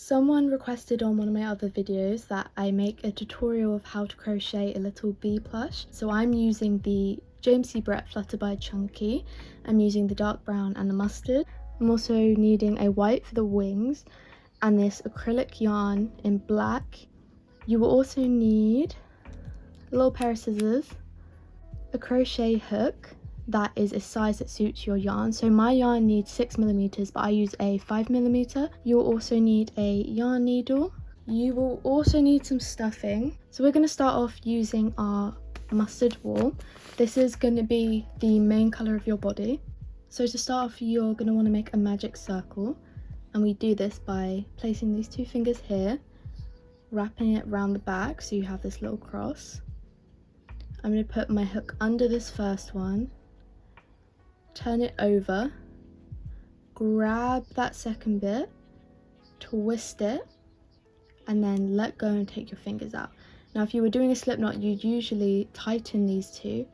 Someone requested on one of my other videos that I make a tutorial of how to crochet a little bee plush. So I'm using the James C. Brett Flutterby Chunky. I'm using the dark brown and the mustard. I'm also needing a white for the wings and this acrylic yarn in black. You will also need a little pair of scissors, a crochet hook that is a size that suits your yarn. So my yarn needs 6mm, but I use a 5mm. You'll also need a yarn needle. You will also need some stuffing. So we're going to start off using our mustard wool. This is going to be the main colour of your body. So to start off, you're going to want to make a magic circle, and we do this by placing these two fingers here, wrapping it around the back so you have this little cross. I'm going to put my hook under this first one, turn it over, grab that second bit, twist it, and then let go and take your fingers out. Now if you were doing a slip knot, you'd usually tighten these two,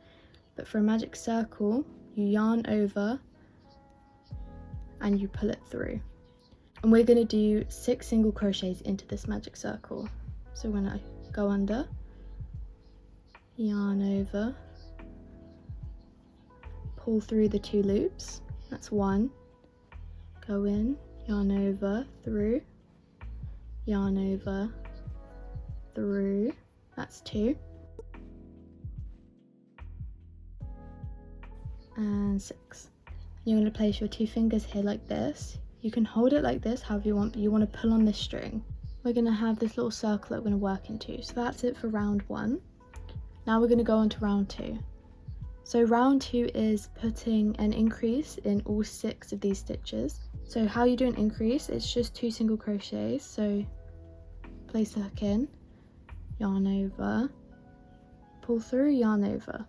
but for a magic circle, you yarn over and you pull it through. And we're going to do 6 single crochets into this magic circle. So we're going to go under, yarn over, pull through the 2 loops, that's 1, go in, yarn over, through, yarn over, through, that's 2, and 6. You're going to place your 2 fingers here like this. You can hold it like this however you want, but you want to pull on this string. We're going to have this little circle that we're going to work into. So that's it for round 1. Now we're going to go on to round 2. So round 2 is putting an increase in all 6 of these stitches. So how you do an increase, it's just 2 single crochets. So place the hook in, yarn over, pull through, yarn over.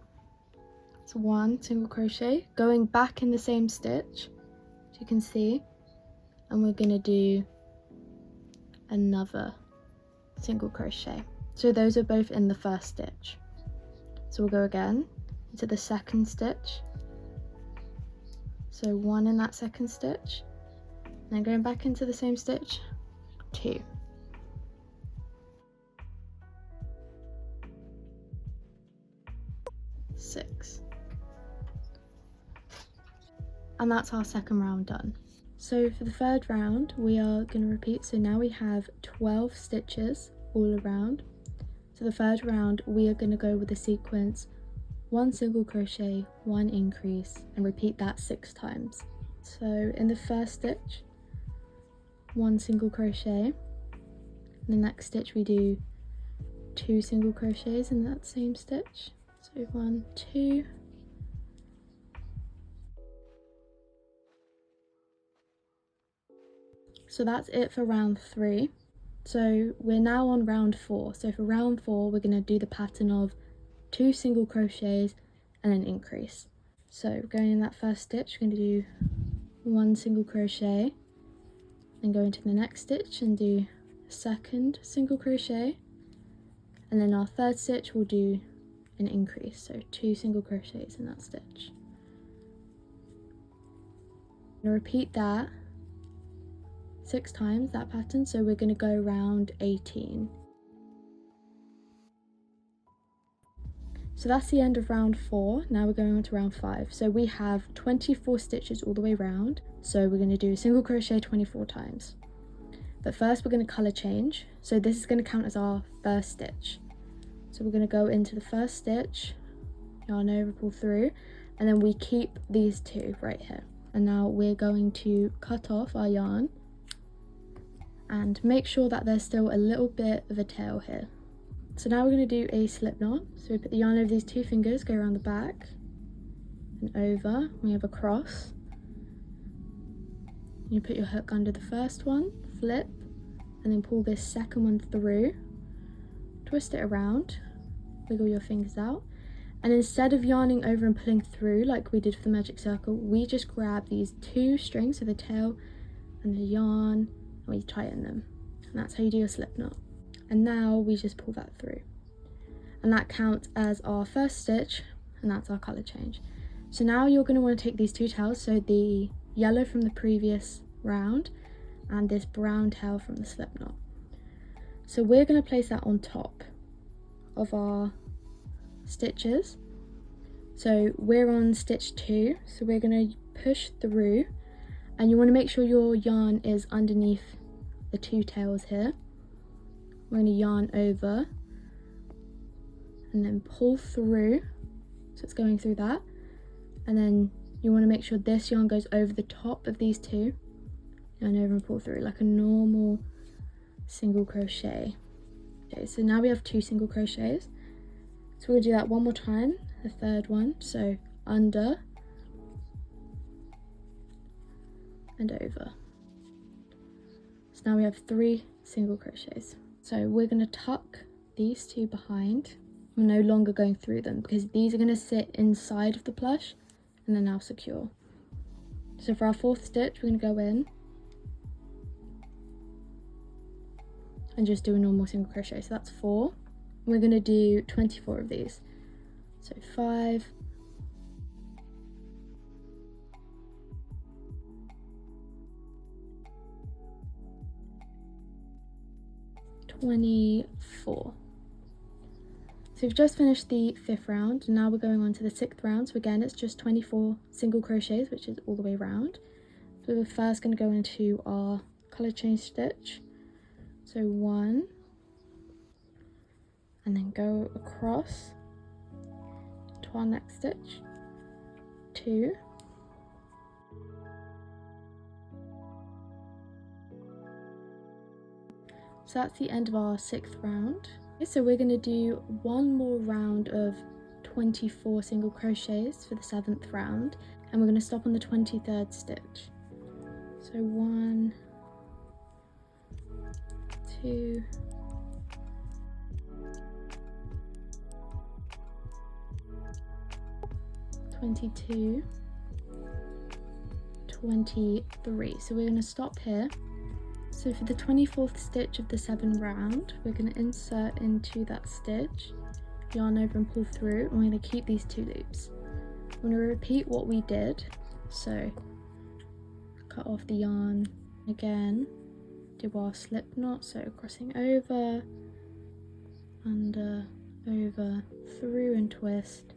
It's 1 single crochet, going back in the same stitch, as you can see, and we're going to do another single crochet. So those are both in the first stitch. So we'll go again into the second stitch, so 1 in that second stitch, and then going back into the same stitch, 2. Six. And that's our second round done. So for the third round we are going to repeat. So now we have 12 stitches all around. So the third round we are going to go with the sequence 1 single crochet, 1 increase, and repeat that 6 times. So in the first stitch, 1 single crochet. In the next stitch we do 2 single crochets in that same stitch. So 1, 2. So that's it for round 3. So we're now on round 4. So for round 4 we're going to do the pattern of 2 single crochets and an increase. So going in that first stitch, we're going to do 1 single crochet, then go into the next stitch and do a second single crochet, and then our third stitch we'll do an increase, so 2 single crochets in that stitch. I'm going to repeat that 6 times, that pattern, so we're going to go around 18. So that's the end of round 4. Now we're going on to round 5. So we have 24 stitches all the way around, so we're going to do a single crochet 24 times. But first we're going to colour change, so this is going to count as our first stitch. So we're going to go into the first stitch, yarn over, pull through, and then we keep these 2 right here. And now we're going to cut off our yarn and make sure that there's still a little bit of a tail here. So now we're going to do a slip knot. So we put the yarn over these 2 fingers, go around the back and over, we have a cross. You put your hook under the first one, flip, and then pull this second one through, twist it around, wiggle your fingers out, and instead of yarning over and pulling through like we did for the magic circle, we just grab these 2 strings, so the tail and the yarn, and we tighten them, and that's how you do your slip knot. And now we just pull that through, and that counts as our first stitch, and that's our colour change. So now you're going to want to take these 2 tails, so the yellow from the previous round and this brown tail from the slip knot. So we're going to place that on top of our stitches. So we're on stitch 2, so we're going to push through, and you want to make sure your yarn is underneath the 2 tails here. We're going to yarn over and then pull through, so it's going through that, and then you want to make sure this yarn goes over the top of these 2, yarn over and pull through like a normal single crochet. Okay, so now we have 2 single crochets, so we're going to do that one more time, the third one. So under and over. So now we have 3 single crochets. So we're going to tuck these 2 behind. We're no longer going through them because these are going to sit inside of the plush and they're now secure. So for our 4th stitch, we're going to go in and just do a normal single crochet. So that's 4. We're going to do 24 of these. So 5, 24. So we've just finished the 5th round, and now we're going on to the 6th round. So again, it's just 24 single crochets, which is all the way around. So we're first going to go into our colour change stitch. So 1, and then go across to our next stitch, 2, so that's the end of our 6th round. Okay, so we're going to do one more round of 24 single crochets for the 7th round, and we're going to stop on the 23rd stitch. So 1, 2, 22, 23. So we're going to stop here. So for the 24th stitch of the 7th round, we're going to insert into that stitch, yarn over and pull through, and we're going to keep these 2 loops. I'm going to repeat what we did. So cut off the yarn again, do our slip knot, so crossing over, under, over, through and twist,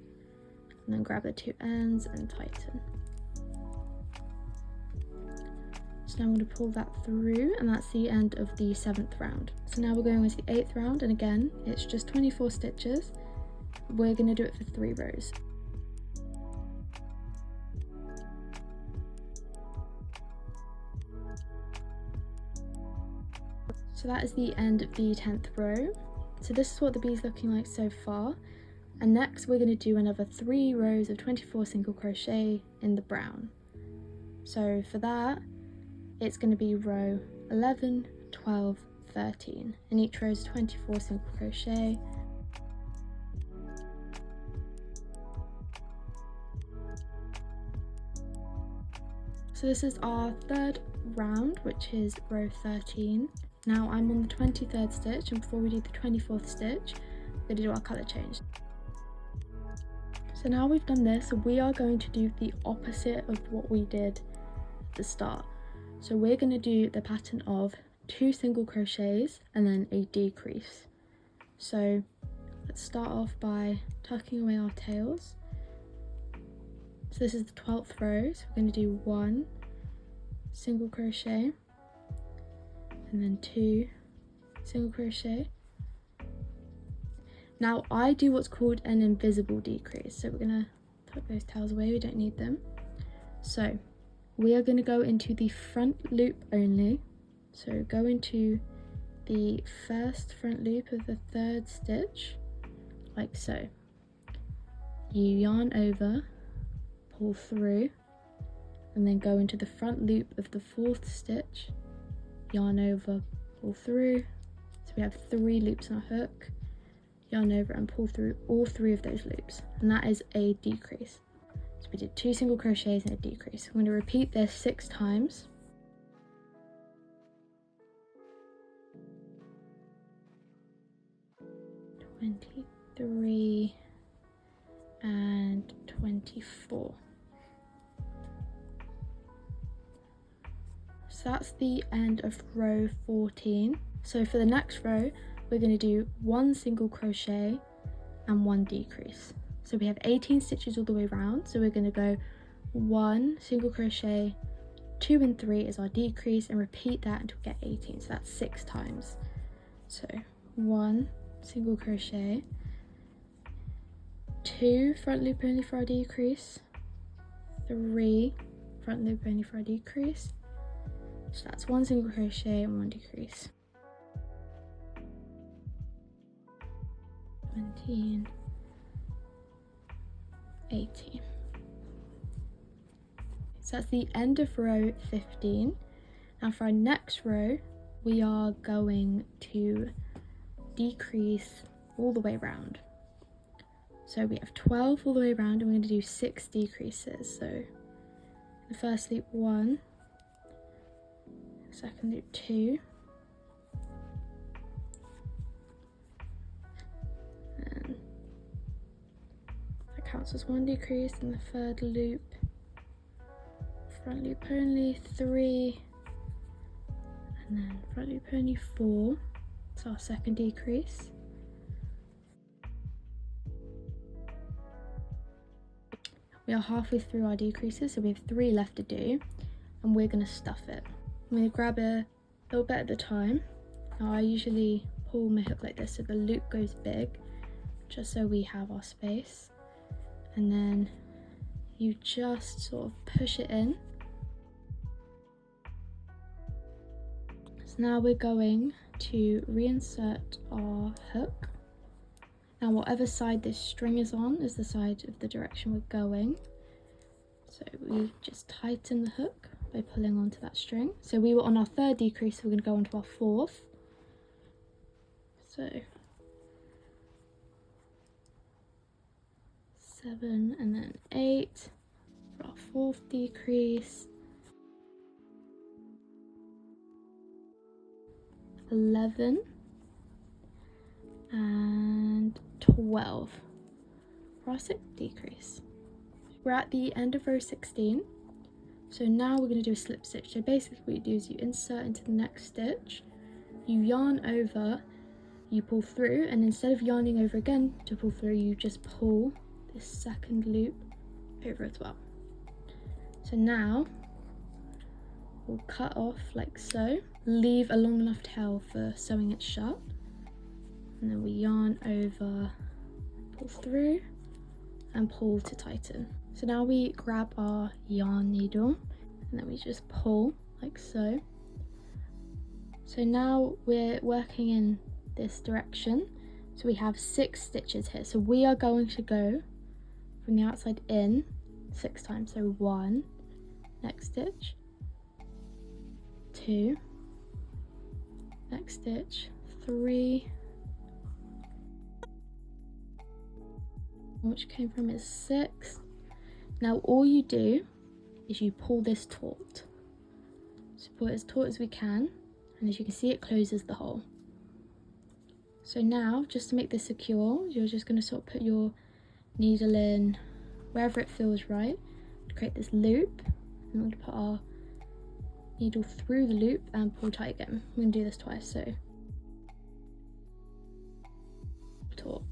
and then grab the 2 ends and tighten. So now I'm going to pull that through, and that's the end of the 7th round. So now we're going on to the 8th round, and again it's just 24 stitches. We're going to do it for 3 rows. So that is the end of the 10th row. So this is what the bee is looking like so far, and next we're going to do another 3 rows of 24 single crochet in the brown. So for that, it's going to be row 11, 12, 13, and each row is 24 single crochet. So this is our 3rd round, which is row 13. Now I'm on the 23rd stitch, and before we do the 24th stitch, we're going to do our colour change. So now we've done this, we are going to do the opposite of what we did at the start. So we're going to do the pattern of 2 single crochets and then a decrease. So let's start off by tucking away our tails. So this is the 12th row, so we're going to do 1 single crochet and then 2 single crochet. Now I do what's called an invisible decrease, so we're going to tuck those tails away, we don't need them. So we are going to go into the front loop only. So go into the first front loop of the 3rd stitch, like so. You yarn over, pull through, and then go into the front loop of the 4th stitch, yarn over, pull through. So we have 3 loops on our hook, yarn over and pull through all 3 of those loops, and that is a decrease. So we did 2 single crochets and a decrease. I'm going to repeat this 6 times. (23) and 24. So So that's the end of row 14. So for the next row, we're going to do 1 single crochet and 1 decrease. So we have 18 stitches all the way around. So we're going to go 1 single crochet, 2 and 3 is our decrease, and repeat that until we get 18. So that's 6 times. So 1 single crochet, 2 front loop only for our decrease, 3 front loop only for our decrease. So that's 1 single crochet and 1 decrease. 17, 18. So that's the end of row 15. Now for our next row, we are going to decrease all the way around. So we have 12 all the way around, and we're going to do 6 decreases. So the first loop 1, second loop 2, and that counts as 1 decrease. And the third loop, front loop only 3, and then front loop only 4. It's our second decrease. We are halfway through our decreases, so we have 3 left to do, and we're going to stuff it. I'm going to grab a little bit at a time. Now I usually pull my hook like this so the loop goes big, just so we have our space, and then you just sort of push it in. So now we're going to reinsert our hook. Now whatever side this string is on is the side of the direction we're going. So we just tighten the hook by pulling onto that string. So we were on our 3rd decrease, so we're going to go on to our 4th. So 7 and then 8 for our 4th decrease. 11 and 12 for our 6th decrease. We're at the end of row 16. So now we're going to do a slip stitch. So basically what you do is you insert into the next stitch, you yarn over, you pull through, and instead of yarning over again to pull through, you just pull this second loop over as well. So now we'll cut off like so, leave a long enough tail for sewing it shut, and then we yarn over, pull through, and pull to tighten. So now we grab our yarn needle, and then we just pull like so. So now we're working in this direction, so we have 6 stitches here. So we are going to go from the outside in 6 times. So 1, next stitch, 2, next stitch, 3, which came from is 6. Now all you do is you pull this taut. So pull it as taut as we can, and as you can see it closes the hole. So now, just to make this secure, you're just going to sort of put your needle in wherever it feels right to create this loop, and we're going to put our needle through the loop and pull tight again. I'm going to do this twice, so taut.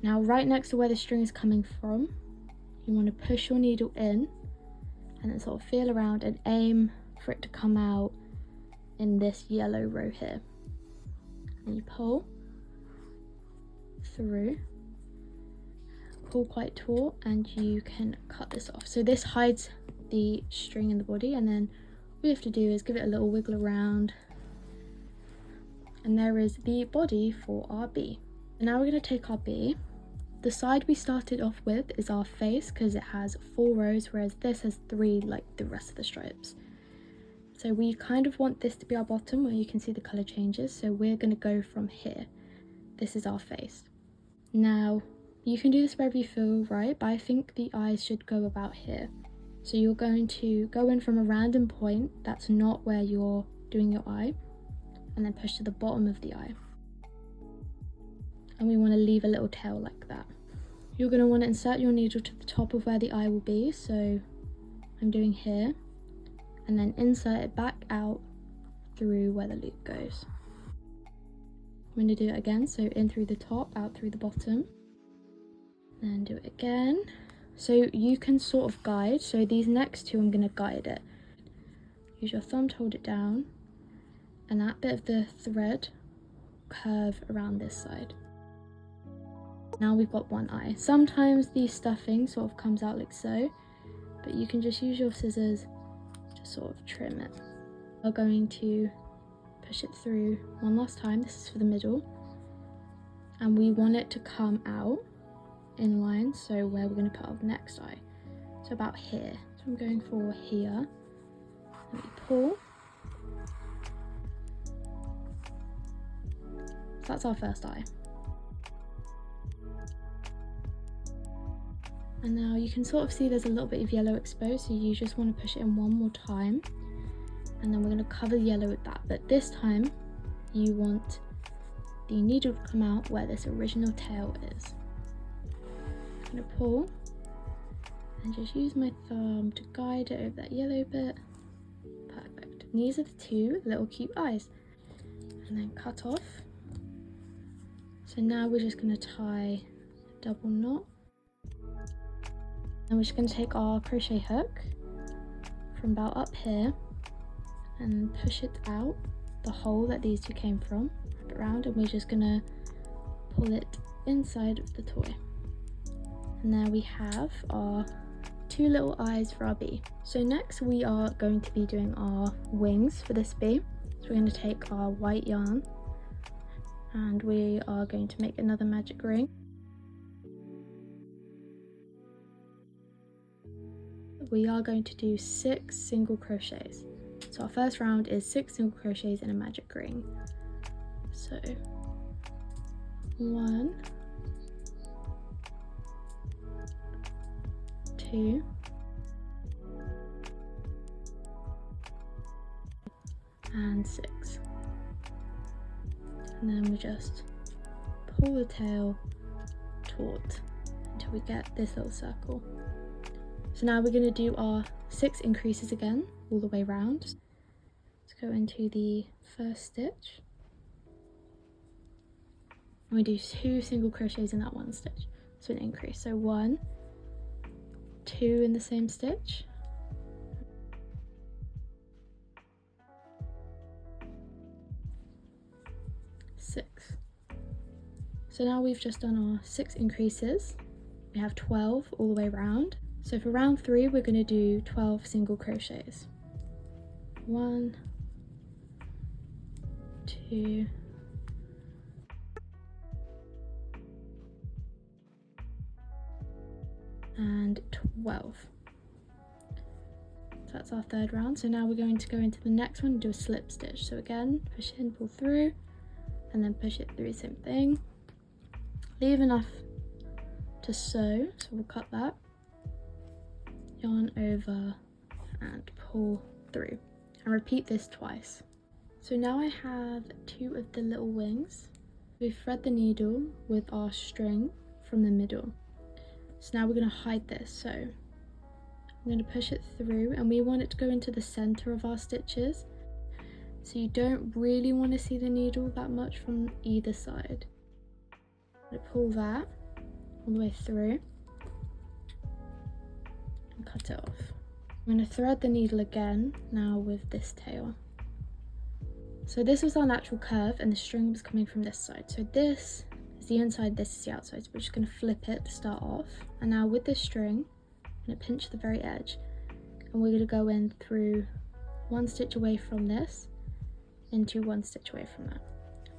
Now right next to where the string is coming from, you want to push your needle in and then sort of feel around and aim for it to come out in this yellow row here. And you pull through, pull quite taut, and you can cut this off. So this hides the string in the body, and then all you have to do is give it a little wiggle around, and there is the body for our bee. And now we're going to take our bee. The side we started off with is our face because it has 4 rows, whereas this has 3 like the rest of the stripes. So we kind of want this to be our bottom where you can see the colour changes, so we're going to go from here. This is our face. Now you can do this wherever you feel right, but I think the eyes should go about here. So you're going to go in from a random point that's not where you're doing your eye, and then push to the bottom of the eye. And we want to leave a little tail like that. You're going to want to insert your needle to the top of where the eye will be, so I'm doing here, and then insert it back out through where the loop goes. I'm going to do it again, so in through the top, out through the bottom, then do it again. So you can sort of guide, so these next two I'm going to guide it. Use your thumb to hold it down, and that bit of the thread curve around this side. Now we've got one eye. Sometimes the stuffing sort of comes out like so, but you can just use your scissors to sort of trim it. We're going to push it through one last time. This is for the middle, and we want it to come out in line, so where we're going to put our next eye, so about here. So I'm going for here. Let me pull. So that's our first eye. And now you can sort of see there's a little bit of yellow exposed, so you just want to push it in one more time, and then we're going to cover the yellow with that. But this time you want the needle to come out where this original tail is. I'm going to pull and just use my thumb to guide it over that yellow bit. Perfect. And these are the two little cute eyes, and then cut off. So now we're just going to tie a double knot, and we're just going to take our crochet hook from about up here and push it out the hole that these two came from, wrap it around, and we're just going to pull it inside of the toy. And there we have our two little eyes for our bee. So next we are going to be doing our wings for this bee. So we're going to take our white yarn, and we are going to make another magic ring. We are going to do 6 single crochets. So our first round is 6 single crochets in a magic ring. So 1, 2, and 6. And then we just pull the tail taut until we get this little circle. So now we're going to do our 6 increases again all the way around. Let's go into the first stitch, and we do 2 single crochets in that one stitch, so an increase. So 1, 2 in the same stitch, 6. So now we've just done our 6 increases. We have 12 all the way around. So for round 3 we're going to do 12 single crochets. 1, 2, and 12. So that's our third round. So now we're going to go into the next one and do a slip stitch. So again, push in, pull through, and then push it through, same thing. Leave enough to sew, so we'll cut that. Yarn over and pull through, and repeat this twice. So now I have 2 of the little wings. We thread the needle with our string from the middle. So now we're going to hide this. So I'm going to push it through, and we want it to go into the center of our stitches. So you don't really want to see the needle that much from either side. I'm going to pull that all the way through and cut it off. I'm going to thread the needle again now with this tail. So this was our natural curve, and the string was coming from this side. So this is the inside, this is the outside. So we're just going to flip it to start off. And now with this string, I'm going to pinch the very edge, and we're going to go in through 1 stitch away from this into 1 stitch away from that.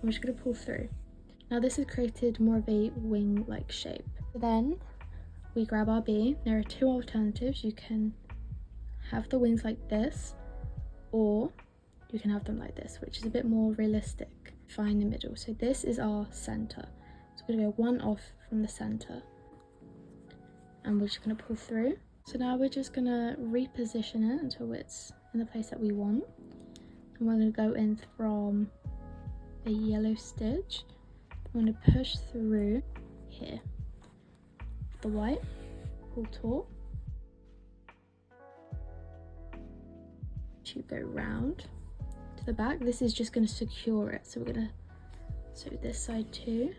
I'm just going to pull through. Now this has created more of a wing-like shape. Then we grab our bee. There are 2 alternatives. You can have the wings like this, or you can have them like this, which is a bit more realistic. Find the middle. So this is our center. So we're going to go 1 off from the center, and we're just going to pull through. So now we're just going to reposition it until it's in the place that we want, and we're going to go in from a yellow stitch. I'm going to push through here, the white, pull taut, to go round to the back. This is just going to secure it, so we're going to sew this side too.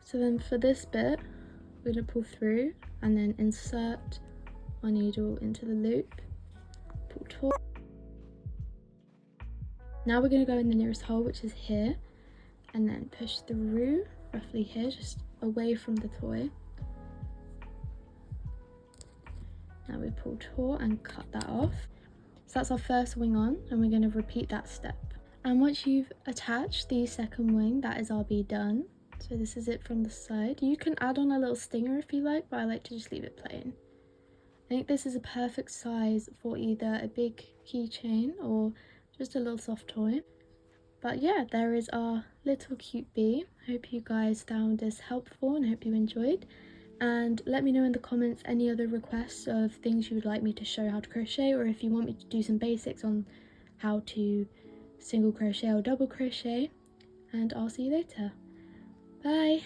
So then for this bit, we're going to pull through and then insert our needle into the loop, pull taut. Now we're going to go in the nearest hole, which is here, and then push through roughly here, just away from the toy. Now we pull taut and cut that off. So that's our first wing on, and we're going to repeat that step. And once you've attached the second wing, that is our bee done. So this is it from the side. You can add on a little stinger if you like, but I like to just leave it plain. I think this is a perfect size for either a big keychain or just a little soft toy. But yeah, there is our little cute bee. Hope you guys found this helpful and hope you enjoyed. And let me know in the comments any other requests of things you would like me to show how to crochet, or if you want me to do some basics on how to single crochet or double crochet. And I'll see you later. Bye!